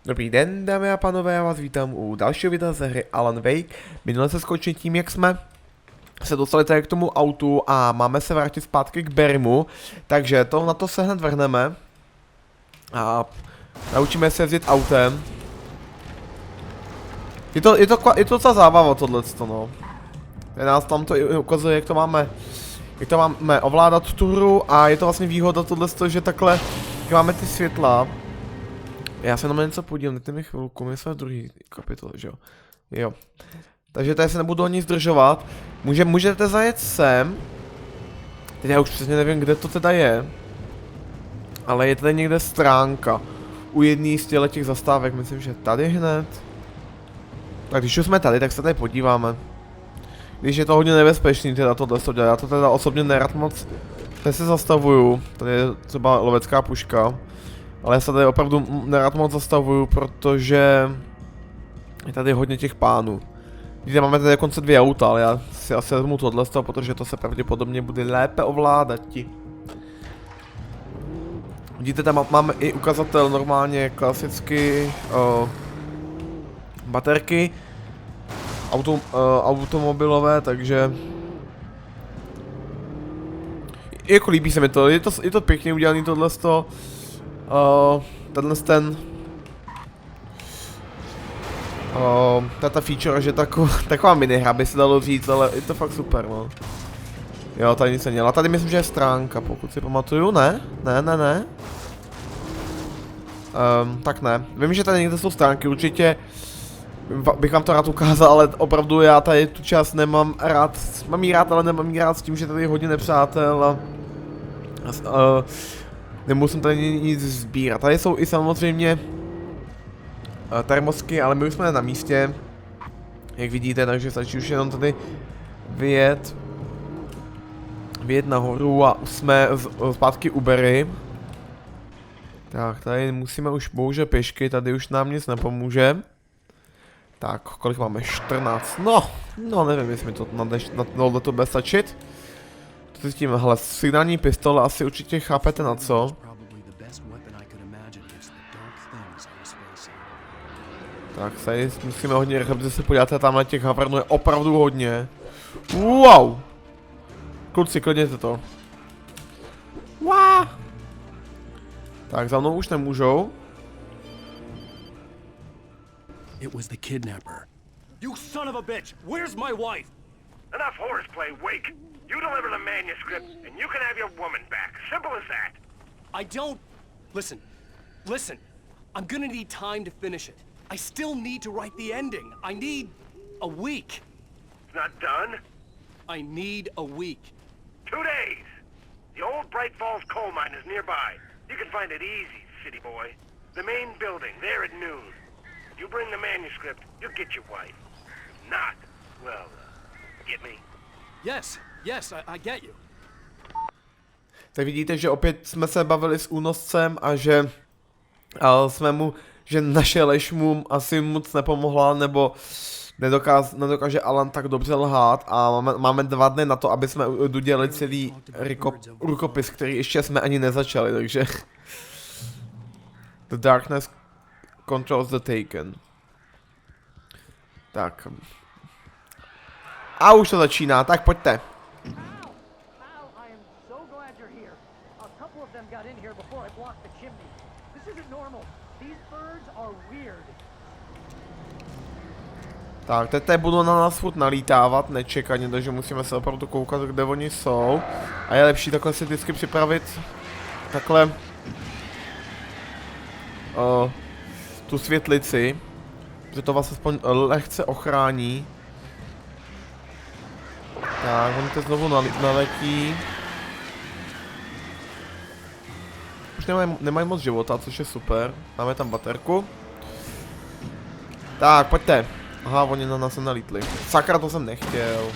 Dobrý den, dámy a pánové, já vás vítám u dalšího videa ze hry Alan Wake. Minule se skončili tím, jak jsme se dostali tady k tomu autu a máme se vrátit zpátky k Barrymu. Takže na to se hned vrhneme. A naučíme se jezdit autem. Je to docela zábava tohleto, no. Nás tam to ukazuje, jak to máme ovládat tu hru a je to vlastně výhoda tohleto, že takhle, jak máme ty světla. Já se na něco podívám, dejte mi chvilku, my jsme v druhý kapitole, že jo? Jo. Takže tady se nebudu ani zdržovat. Můžete zajet sem. Teď já už přesně nevím, kde to teda je. Ale je tady někde stránka. U jedné z těch zastávek, myslím, že tady hned. Tak když už jsme tady, tak se tady podíváme. Když je to hodně nebezpečný teda tohle to dělat, já to teda osobně nerad moc. Tady se zastavuju, tady je třeba lovecká puška. Ale já se tady opravdu nerad moc zastavuju, protože je tady hodně těch pánů. Vidíte, máme tady dokonce 2 auta, ale já si asi vezmu tohle, protože to se pravděpodobně bude lépe ovládat. Vidíte, tam máme i ukazatel normálně klasicky baterky automobilové, takže jako líbí se mi to, je to pěkně udělaný tohle. Tato feature, že taková minihra by se dalo říct, ale je to fakt super, no. Jo, tady nic neměla. Tady myslím, že je stránka, pokud si pamatuju, ne? Ne. Tak ne. Vím, že tady někde jsou stránky, určitě bych vám to rád ukázal, ale opravdu já tady tu část nemám rád. Mám jí rád, ale nemám jí rád s tím, že tady je hodně nepřátel a nemusím tady nic sbírat. Tady jsou i samozřejmě termosky, ale my už jsme na místě, jak vidíte, takže stačí už jenom tady vyjet nahoru a už jsme zpátky u Barry. Tak, tady musíme už bohužel pěšky, tady už nám nic nepomůže. Tak, kolik máme? 14, no nevím, jestli mi to na to bude stačit. To s tím, hele, signální pistole asi určitě chápete na co. Tak, tady musíme hodně rychle, protože se podíváte, tamhle těch havernů je opravdu hodně. Wow! Kluci, klidněte to. Wow! Tak, za mnou už nemůžou. It was the kidnapper. You son of a bitch! Where's my wife? Enough horseplay, Wake. You deliver the manuscript, and you can have your woman back. Simple as that. I don't... Listen. I'm gonna need time to finish it. I still need to write the ending. I need a week. It's not done? I need a week. 2 days. The old Bright Falls coal mine is nearby. You can find it easy, city boy. The main building, there at noon. You bring the manuscript, you'll get your wife. If not, well, get me? Yes, I get you. Tak vidíte, že opět jsme se bavili s únoscem a že že naše lež mu asi moc nepomohla, nebo nedokáže Alan tak dobře lhát a máme 2 dny na to, aby jsme dodělali celý rukopis, který ještě jsme ani nezačali, takže The darkness controls the taken. Tak. A už to začíná, tak pojďte. Tak, teď budou na nás furt nalítávat nečekaně, takže musíme se opravdu koukat, kde oni jsou. A je lepší takhle si vždycky připravit takhle tu světlici, že to vás aspoň lehce ochrání. Tak, oni teď znovu naletí. Už nemají moc života, což je super. Máme tam baterku. Tak, pojďte. Aha, oni na nás nalítli. Sakra, to jsem nechtěl.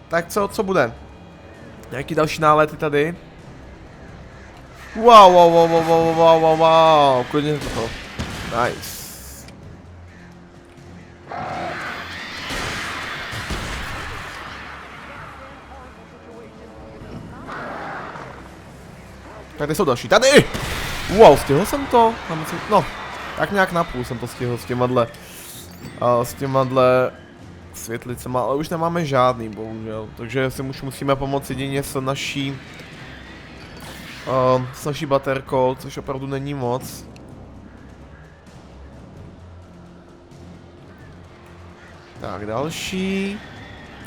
Tak co bude? Nějaký další nálety tady? Wow, klidně to. Nice. Tady jsou další. Tady! Wow, stihl jsem to? No, tak nějak napůl jsem to stihl s těmadle světlicema, ale už nemáme žádný, bohužel. Takže si už musíme pomoct jedině s naší baterkou, což opravdu není moc. Tak, další.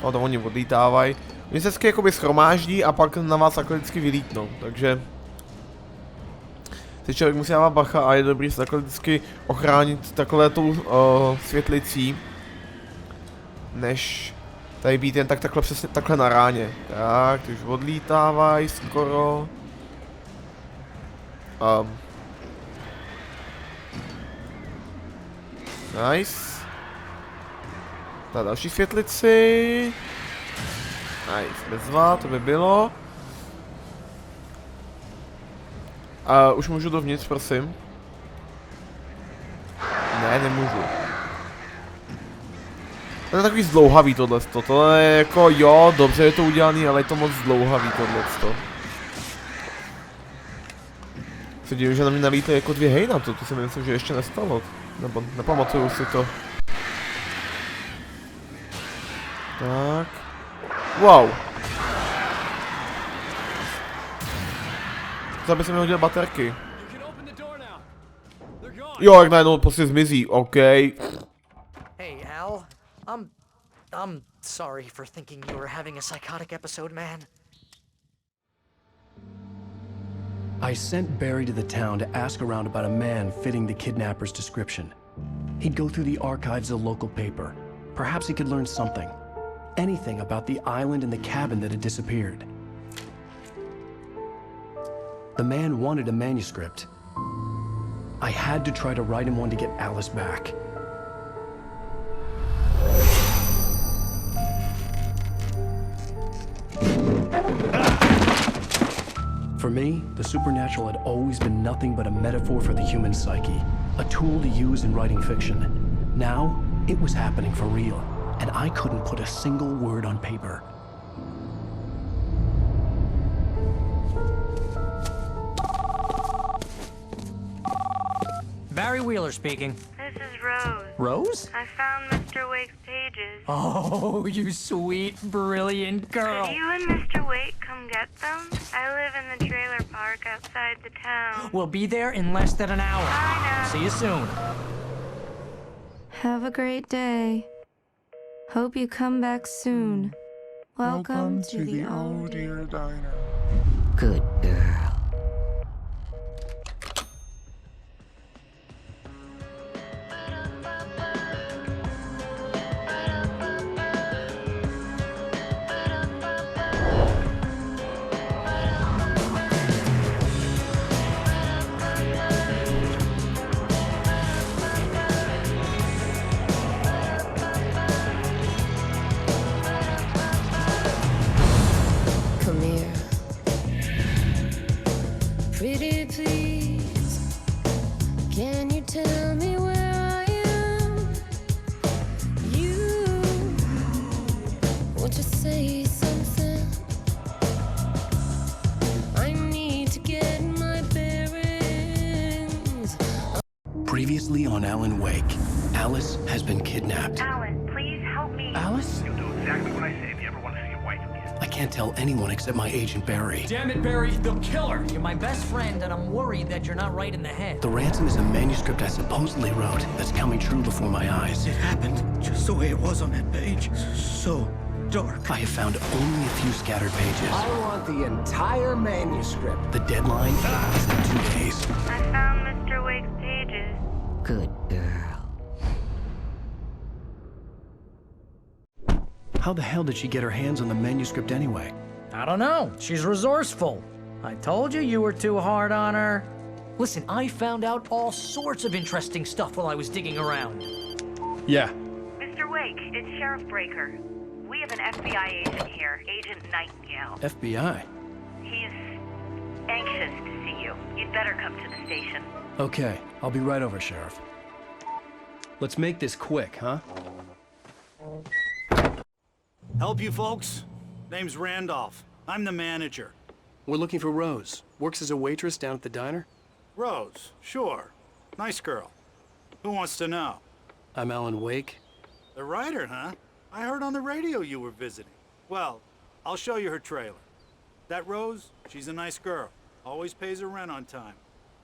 O, to oni odlítávají. Oni se vždycky jakoby shromáždí a pak na vás takhle vždycky vylítnou, takže si člověk musí dávat bacha a je dobrý se takhle vždycky ochránit takhle tou světlicí, než tady být jen takhle přesně takhle na ráně. Tak, ty už odlítávají skoro. Nice. Ta další světlici. Nice, bezva, to by bylo. Už můžu dovnitř, prosím? Ne, nemůžu. To je takový zdlouhavý tohleto, to je jako jo, dobře je to udělaný, ale je to moc zdlouhavý tohleto. Se divím, že na mě nalítají jako 2 hejna, to si myslím, že ještě nestalo. Nebo nepamatuju si to. Tak. Wow. To by se mi hodil baterky. Jo, jak najednou prostě zmizí, OK. Hey, Al. I'm sorry for thinking you were having a psychotic episode, man. I sent Barry to the town to ask around about a man fitting the kidnapper's description. He'd go through the archives of the local paper. Perhaps he could learn something. Anything about the island and the cabin that had disappeared. The man wanted a manuscript. I had to try to write him one to get Alice back. For me, the supernatural had always been nothing but a metaphor for the human psyche, a tool to use in writing fiction. Now, it was happening for real, and I couldn't put a single word on paper. Barry Wheeler speaking. This is Rose. Rose? I found Mr. Wake's pages. Oh, you sweet, brilliant girl. Could you and Mr. Wake come get them? I live in the trailer park outside the town. We'll be there in less than an hour. I know. See you soon. Have a great day. Hope you come back soon. Welcome to the old dear diner. Good girl. Come here. Pretty please. Can you tell me where I am? You want to say something? I need to get my bearings. Previously on Alan Wake, Alice has been kidnapped. Alan, please help me. Alice? You'll do exactly what I say if you ever want to see your wife again. I can't tell anyone except my agent Barry. Damn it, Barry, they'll kill her. You're my best friend, and I'm worried that you're not right in the head. The ransom is a manuscript I supposedly wrote that's coming true before my eyes. It happened just the way it was on that page. So dark. I have found only a few scattered pages. I want the entire manuscript. The deadline is in 2 days. I found Mr. Wake's pages. Good girl. How the hell did she get her hands on the manuscript anyway? I don't know. She's resourceful. I told you you were too hard on her. Listen, I found out all sorts of interesting stuff while I was digging around. Yeah. Mr. Wake, it's Sheriff Breaker. We have an FBI agent here, Agent Nightingale. FBI? He's anxious to see you. You'd better come to the station. Okay, I'll be right over, Sheriff. Let's make this quick, huh? Help you folks? Name's Randolph. I'm the manager. We're looking for Rose. Works as a waitress down at the diner? Rose, sure. Nice girl. Who wants to know? I'm Alan Wake. The writer, huh? I heard on the radio you were visiting. Well, I'll show you her trailer. That Rose, she's a nice girl. Always pays her rent on time.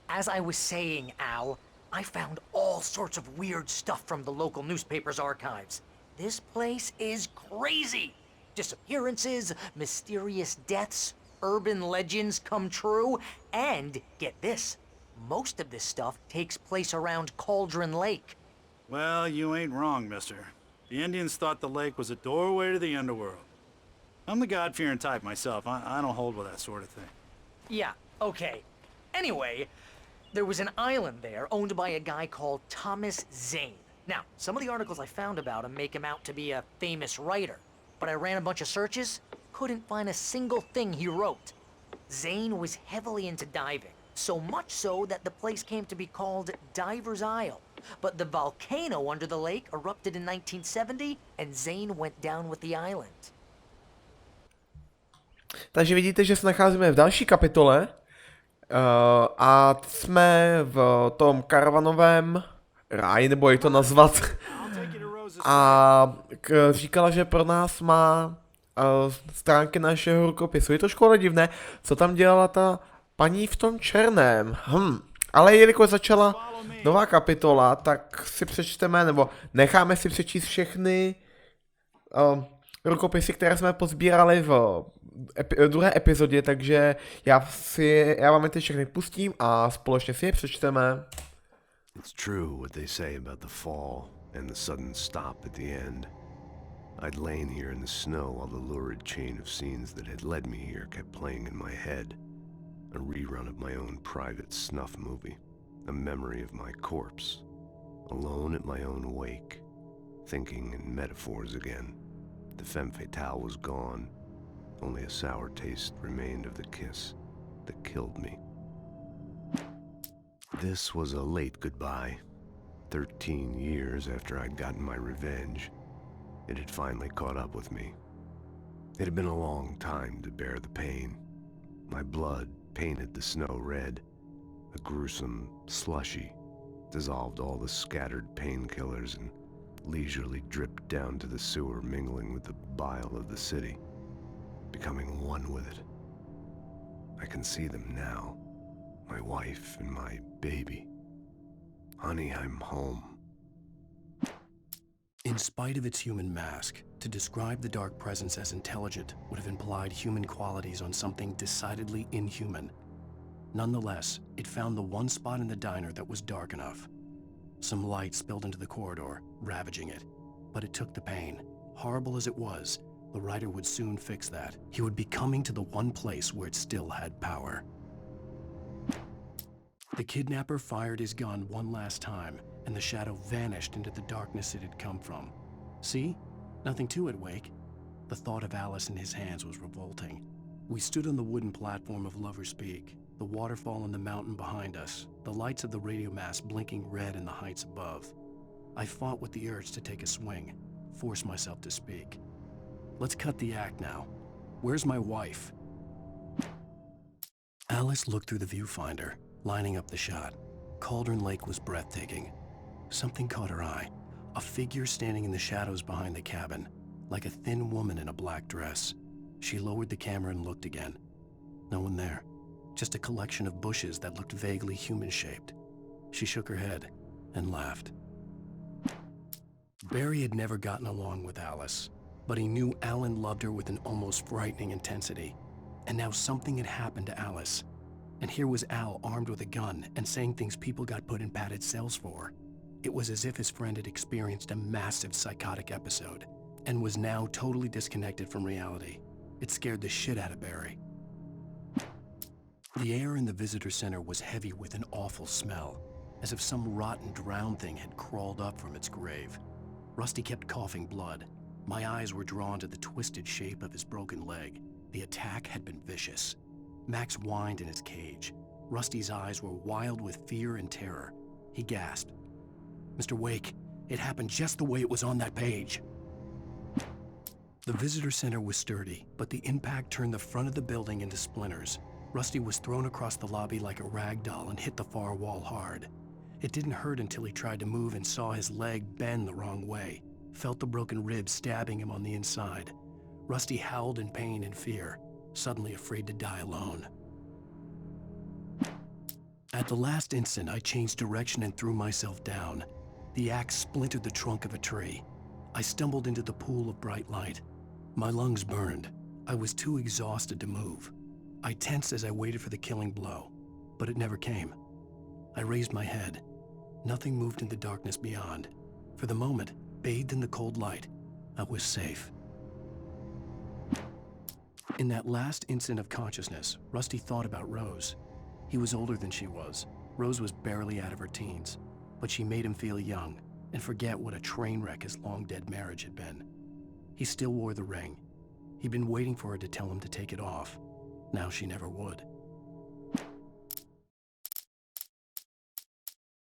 As I was saying, Al, I found all sorts of weird stuff from the local newspaper's archives. This place is crazy. Disappearances, mysterious deaths, urban legends come true, and get this, most of this stuff takes place around Cauldron Lake. Well, you ain't wrong, mister. The Indians thought the lake was a doorway to the underworld. I'm the God-fearing type myself. I don't hold with that sort of thing. Yeah, okay. Anyway, there was an island there owned by a guy called Thomas Zane. Now, some of the articles I found about him make him out to be a famous writer, but I ran a bunch of searches, couldn't find a single thing he wrote. Zane was heavily into diving, so much so that the place came to be called Diver's Isle. But the volcano under the lake erupted in 1970, and Zane went down with the island. Takže vidíte, že se nacházíme v další kapitole a jsme v tom karavanovém ráji, nebo jak to nazvat. A říkala, že pro nás má stránky našeho rukopisu. Je to škoda divné, co tam dělala ta paní v tom černém. Ale jelikož začala nová kapitola, tak si přečteme, nebo necháme si přečíst všechny rukopisy, které jsme pozbírali v druhé epizodě, takže já vám je ty všechny pustím a společně si je přečteme. It's true what they say about the fall and the sudden stop at the end. I'd lain here in the snow while the lurid chain of scenes that had led me here kept playing in my head. A rerun of my own private snuff movie. A memory of my corpse. Alone at my own wake. Thinking in metaphors again. The femme fatale was gone. Only a sour taste remained of the kiss that killed me. This was a late goodbye. 13 years after I'd gotten my revenge, it had finally caught up with me. It had been a long time to bear the pain. My blood painted the snow red. A gruesome slushy dissolved all the scattered painkillers and leisurely dripped down to the sewer, mingling with the bile of the city, becoming one with it. I can see them now, my wife and my baby. Honey, I'm home. In spite of its human mask, to describe the dark presence as intelligent would have implied human qualities on something decidedly inhuman. Nonetheless, it found the one spot in the diner that was dark enough. Some light spilled into the corridor, ravaging it. But it took the pain. Horrible as it was, the writer would soon fix that. He would be coming to the one place where it still had power. The kidnapper fired his gun one last time, and the shadow vanished into the darkness it had come from. See? Nothing to it, Wake. The thought of Alice in his hands was revolting. We stood on the wooden platform of Lover's Peak, the waterfall on the mountain behind us, the lights of the radio mast blinking red in the heights above. I fought with the urge to take a swing, force myself to speak. Let's cut the act now. Where's my wife? Alice looked through the viewfinder, lining up the shot. Cauldron Lake was breathtaking. Something caught her eye. A figure standing in the shadows behind the cabin, like a thin woman in a black dress. She lowered the camera and looked again. No one there. Just a collection of bushes that looked vaguely human-shaped. She shook her head and laughed. Barry had never gotten along with Alice, but he knew Alan loved her with an almost frightening intensity. And now something had happened to Alice. And here was Al armed with a gun and saying things people got put in padded cells for. It was as if his friend had experienced a massive psychotic episode and was now totally disconnected from reality. It scared the shit out of Barry. The air in the visitor center was heavy with an awful smell, as if some rotten drowned thing had crawled up from its grave. Rusty kept coughing blood. My eyes were drawn to the twisted shape of his broken leg. The attack had been vicious. Max whined in his cage. Rusty's eyes were wild with fear and terror. He gasped. Mr. Wake, it happened just the way it was on that page. The visitor center was sturdy, but the impact turned the front of the building into splinters. Rusty was thrown across the lobby like a rag doll and hit the far wall hard. It didn't hurt until he tried to move and saw his leg bend the wrong way, felt the broken ribs stabbing him on the inside. Rusty howled in pain and fear, suddenly afraid to die alone. At the last instant, I changed direction and threw myself down. The axe splintered the trunk of a tree. I stumbled into the pool of bright light. My lungs burned. I was too exhausted to move. I tensed as I waited for the killing blow, but it never came. I raised my head. Nothing moved in the darkness beyond. For the moment, bathed in the cold light, I was safe. In that last instant of consciousness, Rusty thought about Rose. He was older than she was. Rose was barely out of her teens, but she made him feel young and forget what a train wreck his long-dead marriage had been. He still wore the ring. He'd been waiting for her to tell him to take it off. Now she never would.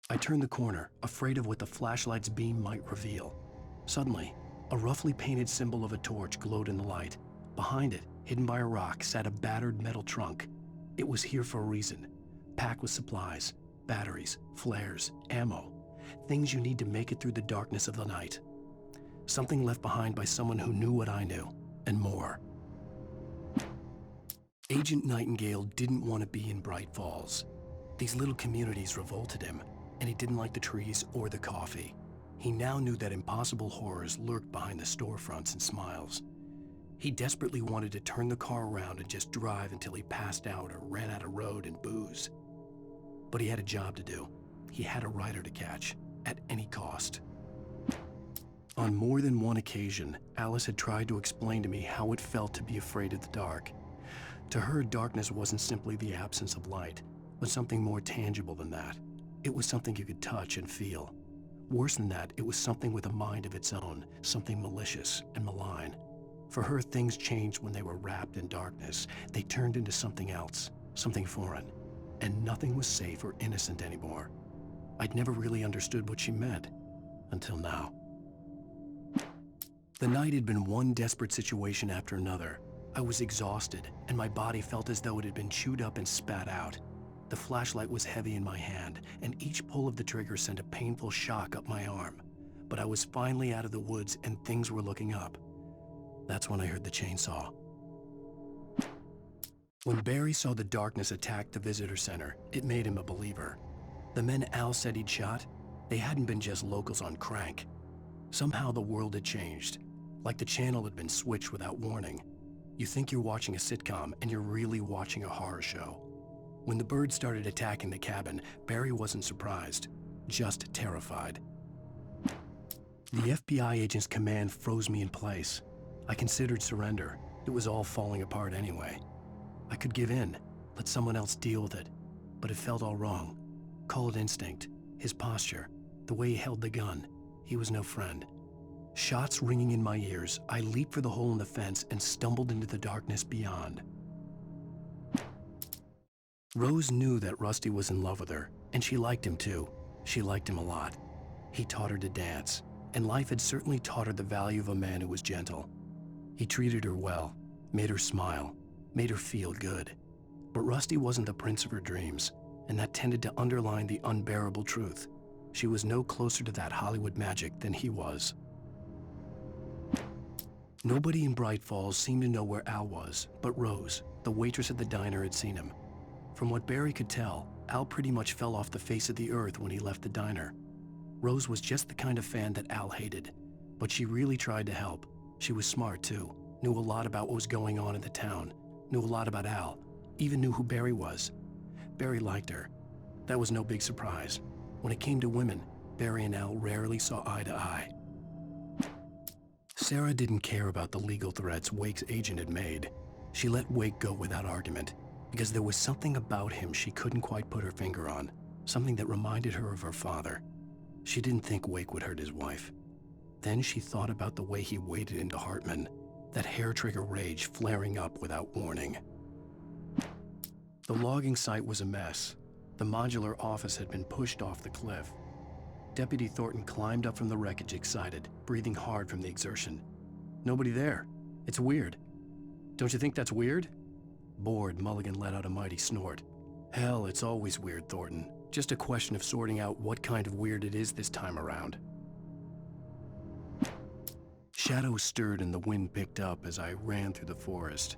I turned the corner, afraid of what the flashlight's beam might reveal. Suddenly, a roughly painted symbol of a torch glowed in the light. Behind it, hidden by a rock, sat a battered metal trunk. It was here for a reason, packed with supplies, batteries, flares, ammo, things you need to make it through the darkness of the night. Something left behind by someone who knew what I knew, and more. Agent Nightingale didn't want to be in Bright Falls. These little communities revolted him, and he didn't like the trees or the coffee. He now knew that impossible horrors lurked behind the storefronts and smiles. He desperately wanted to turn the car around and just drive until he passed out or ran out of road and booze. But he had a job to do. He had a rider to catch, at any cost. On more than one occasion, Alice had tried to explain to me how it felt to be afraid of the dark. To her, darkness wasn't simply the absence of light, but something more tangible than that. It was something you could touch and feel. Worse than that, it was something with a mind of its own, something malicious and malign. For her, things changed when they were wrapped in darkness. They turned into something else, something foreign, and nothing was safe or innocent anymore. I'd never really understood what she meant, until now. The night had been one desperate situation after another. I was exhausted, and my body felt as though it had been chewed up and spat out. The flashlight was heavy in my hand, and each pull of the trigger sent a painful shock up my arm. But I was finally out of the woods, and things were looking up. That's when I heard the chainsaw. When Barry saw the darkness attack the visitor center, it made him a believer. The men Al said he'd shot, they hadn't been just locals on crank. Somehow the world had changed, like the channel had been switched without warning. You think you're watching a sitcom, and you're really watching a horror show. When the birds started attacking the cabin, Barry wasn't surprised, just terrified. The FBI agent's command froze me in place. I considered surrender. It was all falling apart anyway. I could give in, let someone else deal with it, but it felt all wrong. Call it instinct, his posture, the way he held the gun. He was no friend. Shots ringing in my ears, I leaped for the hole in the fence and stumbled into the darkness beyond. Rose knew that Rusty was in love with her, and she liked him too. She liked him a lot. He taught her to dance, and life had certainly taught her the value of a man who was gentle. He treated her well, made her smile, made her feel good. But Rusty wasn't the prince of her dreams, and that tended to underline the unbearable truth. She was no closer to that Hollywood magic than he was. Nobody in Bright Falls seemed to know where Al was, but Rose, the waitress at the diner, had seen him. From what Barry could tell, Al pretty much fell off the face of the earth when he left the diner. Rose was just the kind of fan that Al hated, but she really tried to help. She was smart too, knew a lot about what was going on in the town, knew a lot about Al, even knew who Barry was. Barry liked her. That was no big surprise. When it came to women, Barry and Al rarely saw eye to eye. Sarah didn't care about the legal threats Wake's agent had made. She let Wake go without argument, because there was something about him she couldn't quite put her finger on, something that reminded her of her father. She didn't think Wake would hurt his wife. Then she thought about the way he waded into Hartman, that hair-trigger rage flaring up without warning. The logging site was a mess. The modular office had been pushed off the cliff. Deputy Thornton climbed up from the wreckage excited, breathing hard from the exertion. Nobody there. It's weird. Don't you think that's weird? Bored, Mulligan let out a mighty snort. Hell, it's always weird, Thornton. Just a question of sorting out what kind of weird it is this time around. Shadows stirred and the wind picked up as I ran through the forest.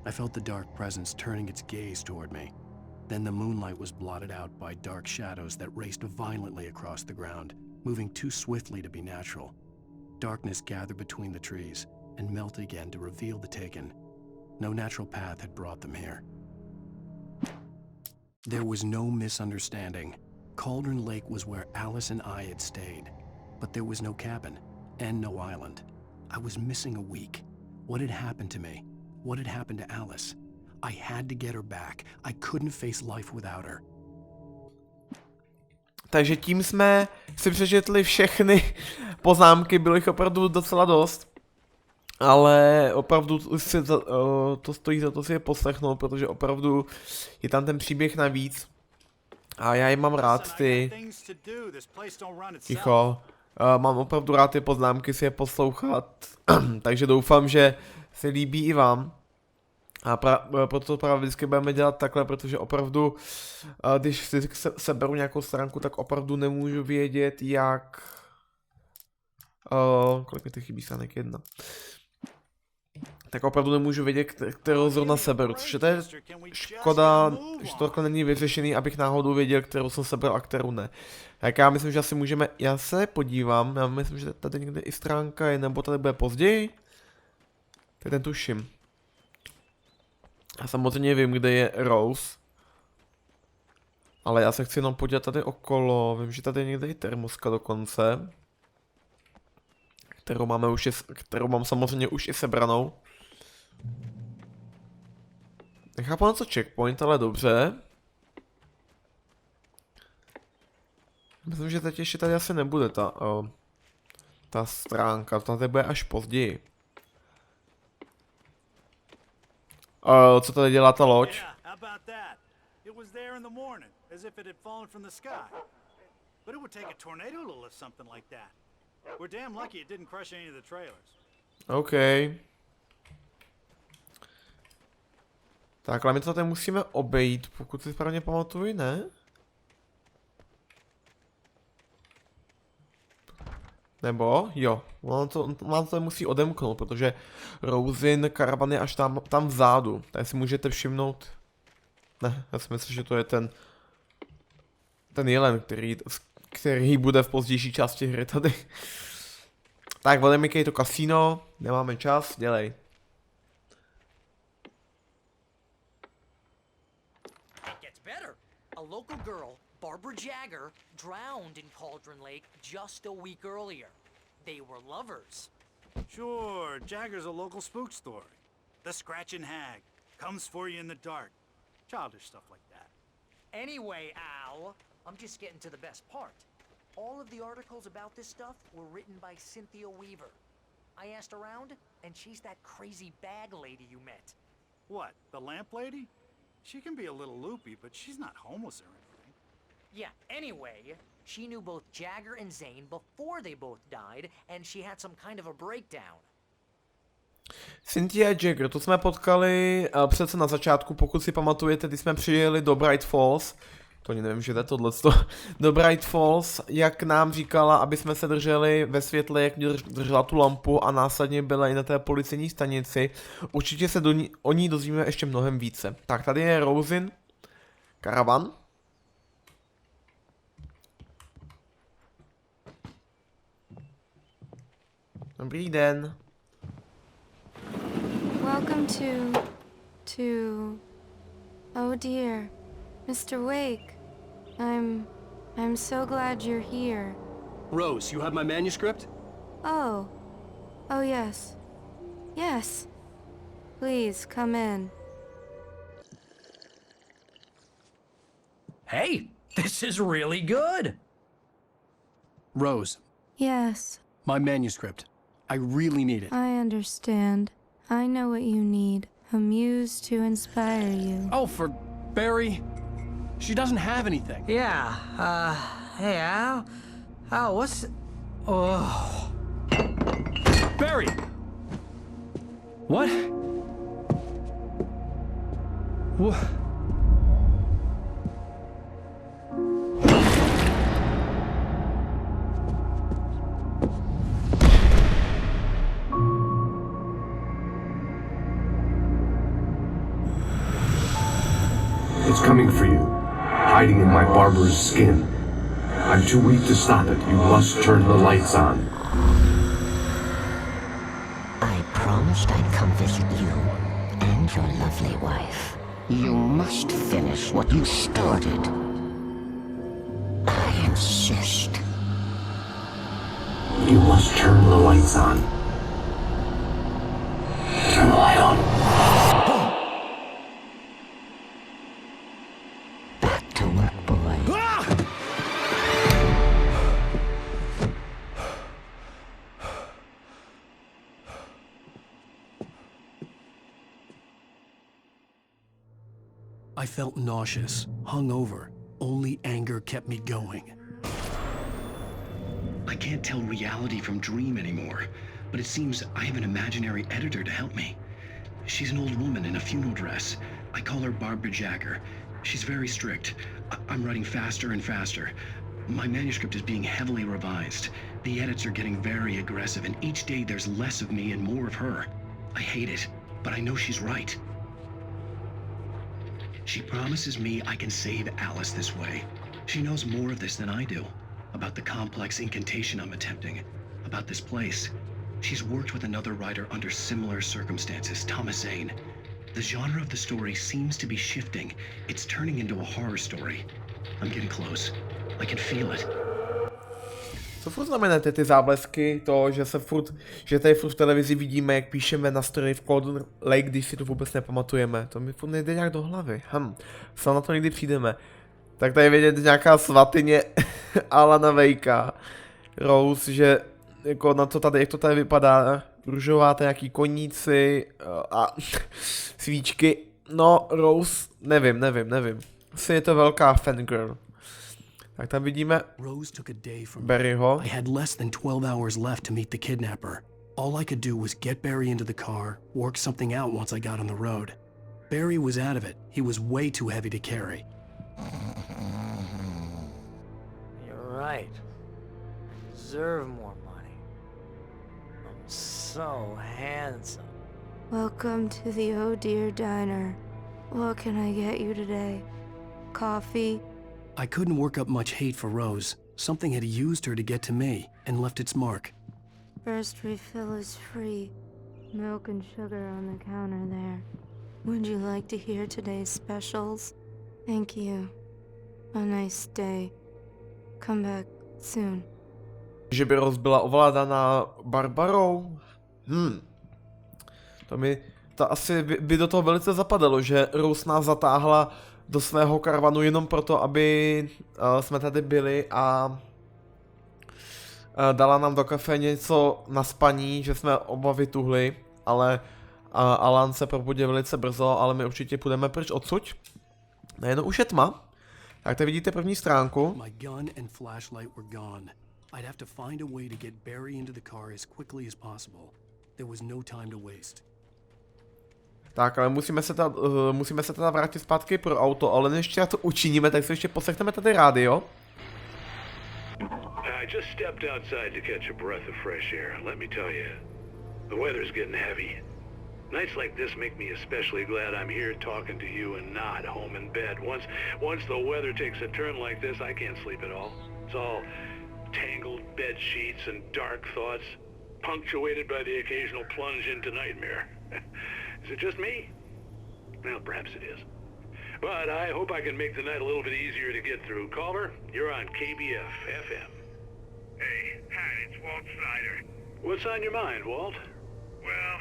I felt the dark presence turning its gaze toward me. Then the moonlight was blotted out by dark shadows that raced violently across the ground, moving too swiftly to be natural. Darkness gathered between the trees and melted again to reveal the taken. No natural path had brought them here. There was no misunderstanding. Cauldron Lake was where Alice and I had stayed, but there was no cabin and no island. I was missing a week. What had happened to me? What had happened to Alice? I had to get her back. I couldn't face life without her. Takže tím jsme si přečetli všechny poznámky, bylo jich opravdu docela dost. Ale opravdu si to stojí za to si je poslechnout, protože opravdu je tam ten příběh navíc. A já je mám rád ty... Ticho. Mám opravdu rád ty poznámky si je poslouchat. Takže doufám, že se líbí i vám. A proto právě vždycky budeme dělat takhle, protože opravdu, když si seberu nějakou stránku, tak opravdu nemůžu vědět, jak... kolik mi to chybí stránek 1. Tak opravdu nemůžu vědět, kterou zrovna seberu, což je škoda, že to takhle není vyřešený, abych náhodou věděl, kterou jsem sebral a kterou ne. Tak já myslím, že asi můžeme, já se podívám, já myslím, že tady někde i stránka je, nebo tady bude později. Tady ten tuším. Já samozřejmě vím, kde je Rose. Ale já se chci jenom podívat tady okolo, vím, že tady je někde i termoska dokonce. Kterou mám samozřejmě už i sebranou. Nechápu na co checkpoint, ale dobře. Myslím, že teď ještě tady asi nebude ta stránka, ta tady bude až později. Co tady dělá ta loď? OK. Tak, ale my to tady musíme obejít, pokud si správně pamatuju, ne? Nebo? Jo, ono to musí odemknout, protože Rosin karavan je až tam vzadu. Tady si můžete všimnout... Ne, já si myslím, že to je ten jelen, který bude v pozdější části hry tady. Tak, odemykej to kasino, nemáme čas, dělej. A local girl, Barbara Jagger, drowned in Cauldron Lake just a week earlier. They were lovers. Sure, Jagger's a local spook story. The scratching hag comes for you in the dark. Childish stuff like that. Anyway, Al, I'm just getting to the best part. All of the articles about this stuff were written by Cynthia Weaver. I asked around, and she's that crazy bag lady you met. What, the lamp lady? She can be a little loopy, but she's not homeless or anything. Yeah, anyway, she knew both Jagger and Zane before they both died, and she had some kind of a breakdown. Cynthia Jagger, to jsme potkali přece na začátku, pokud si pamatujete, když jsme přijeli do Bright Falls. To ani nevím, že to je tohleto. Do Bright Falls, jak nám říkala, aby jsme se drželi ve světle, jak držela tu lampu a následně byla i na té policejní stanici. Určitě se o ní dozvíme ještě mnohem více. Tak, tady je Rosin karavan. Dobrý den. Welcome to... Oh dear, Mr. Wake. I'm so glad you're here. Rose, you have my manuscript? Oh yes. Yes. Please, come in. Hey, this is really good! Rose. Yes. My manuscript. I really need it. I understand. I know what you need. A muse to inspire you. Oh, for Barry? She doesn't have anything. Yeah, hey, Al? Al, what's... Oh... Barry! What? It's coming for you, hiding in my barber's skin. I'm too weak to stop it. You must turn the lights on. I promised I'd come visit you and your lovely wife. You must finish what you started. I insist. You must turn the lights on. Turn the light on. Back to work, boy. I felt nauseous, hungover. Only anger kept me going. I can't tell reality from dream anymore, but it seems I have an imaginary editor to help me. She's an old woman in a funeral dress. I call her Barbara Jagger. She's very strict. I'm writing faster and faster. My manuscript is being heavily revised. The edits are getting very aggressive, and each day there's less of me and more of her. I hate it, but I know she's right. She promises me I can save Alice this way. She knows more of this than I do. About the complex incantation I'm attempting. About this place. She's worked with another writer under similar circumstances, Thomas Zane. The genre of the story seems to be shifting. It's turning into a horror story. I'm getting close. I can feel it. Co furt znamenají ty záblesky, to, že tady furt v televizi vidíme, jak píšeme na story v Cold Lake, když si to vůbec nepamatujeme. To mi furt nejde nějak do hlavy. Snad na to někdy přijdeme. Tak tady vidět nějaká svatyně Alana Wakea. Rose, že jako na to tady, jak to tady vypadá, růžová, nějaký koníci a svíčky. No, Rose, nevím. Asi je to velká fangirl. Tak tam vidíme Barryho. I had less than 12 hours left to meet the kidnapper. All I could do was get Barry into the car, work something out once I got on the road. Barry was out of it. He was way too heavy to carry. You're right. I deserve more money. I'm so handsome. Welcome to the Oh Dear Diner. What can I get you today? Coffee? I couldn't work up much hate for Rose. Something had used her to get to me and left its mark. First refill is free. Milk and sugar on the counter there. Would you like to hear today's specials? Thank you. A nice day. Come back soon. Že by Rose byla ovládaná Barbarou? To asi by do toho velice zapadalo, že Rose nás zatáhla do svého karavanu jenom proto, aby jsme tady byli a dala nám do kafe něco na spaní, že jsme oba vytuhli, ale Alan se probudil velice brzo, ale my určitě půjdeme pryč odsud. Nejenom už je tma. Tak tady vidíte první stránku. My gun and flashlight were gone. I'd have to find a way to get Barry into the car as quickly as possible. There was no time to waste. Tak, ale musíme se teda vrátit zpátky pro auto, ale než to učiníme, tak si ještě poslechneme tady rádio. I just stepped outside to catch a breath of fresh air. Let me tell you, the weather's getting heavy. Nights like this make me especially glad I'm here talking to you and not home in bed. Once the weather takes a turn like this, I can't sleep at all. It's all tangled bed sheets and dark thoughts, punctuated by the occasional plunge into nightmare. Is it just me? Well, perhaps it is. But I hope I can make the night a little bit easier to get through. Caller, you're on KBF FM. Hey, Pat, it's Walt Snyder. What's on your mind, Walt? Well,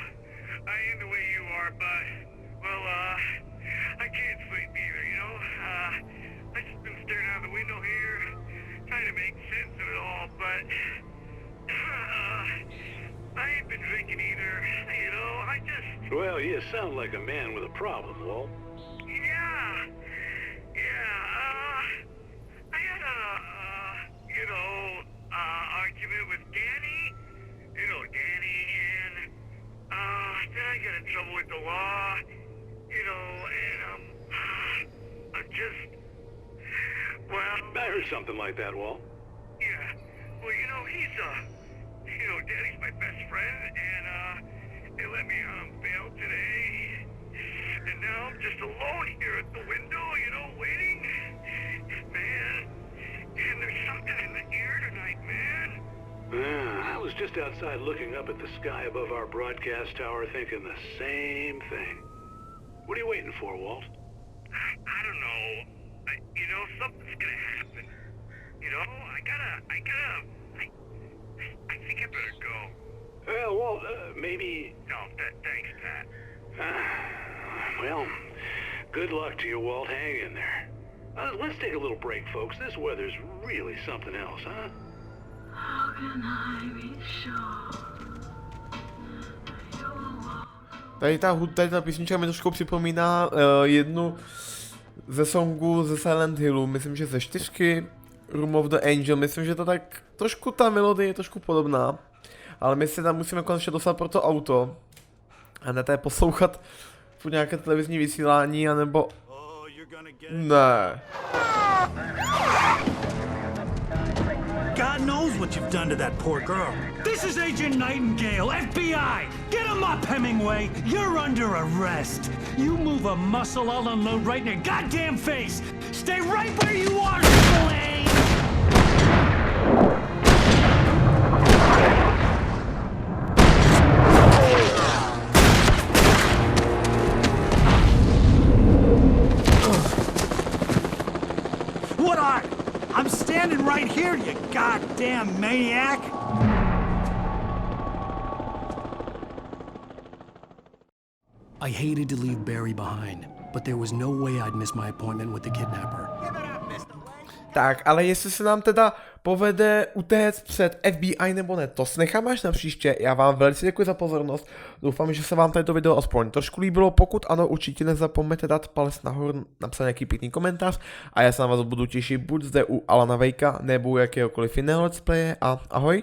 I am the way you are, but, well, I can't sleep either, you know? I just been staring out the window here, trying to make sense of it all, but, I ain't been drinking either, you know, I just... Well, you sound like a man with a problem, Walt. I had argument with Danny, and, then I got in trouble with the law, and, heard something like that, Walt. Yeah. Well, you know, he's, Daddy's my best friend, and, they let me on bail today. And now I'm just alone here at the window, waiting. Man, and there's something in the air tonight, man. I was just outside looking up at the sky above our broadcast tower thinking the same thing. What are you waiting for, Walt? I don't know. Something's gonna happen. I think I better go. Well, Walt, maybe... No, thanks, Pat. Well, good luck to you, Walt. Hang in there. Let's take a little break, folks. This weather's really something else, huh? How can I be sure? Tady ta písnička mi trošku připomíná jednu ze songů ze Silent Hillu, myslím, že ze 4, Room of the Angel, myslím, že to tak trošku ta melodie je trošku podobná, ale my si tam musíme konečně dostat pro to auto a ne tady poslouchat po nějaké televizní vysílání, anebo... Ne. God knows what you've done to that poor girl. This is Agent Nightingale, FBI! Get him up, Hemingway! You're under arrest! You move a muscle, I'll unload right in your goddamn face! Stay right where you are, Triple A! What are? I'm standing right here, you goddamn maniac! I hated to leave Barry behind, but there was no way I'd miss my appointment with the kidnapper. Tak, ale jestli se nám teda povede utéct před FBI nebo ne, to si necháme až na příště. Já vám velice děkuji za pozornost. Doufám, že se vám tady to video aspoň trošku líbilo. Pokud ano, určitě nezapomeňte dát palec nahoru, napsat nějaký pěkný komentář a já se na vás budu těšit buď zde u Alana Wakea nebo jakéhokoliv jiného let's playe a ahoj.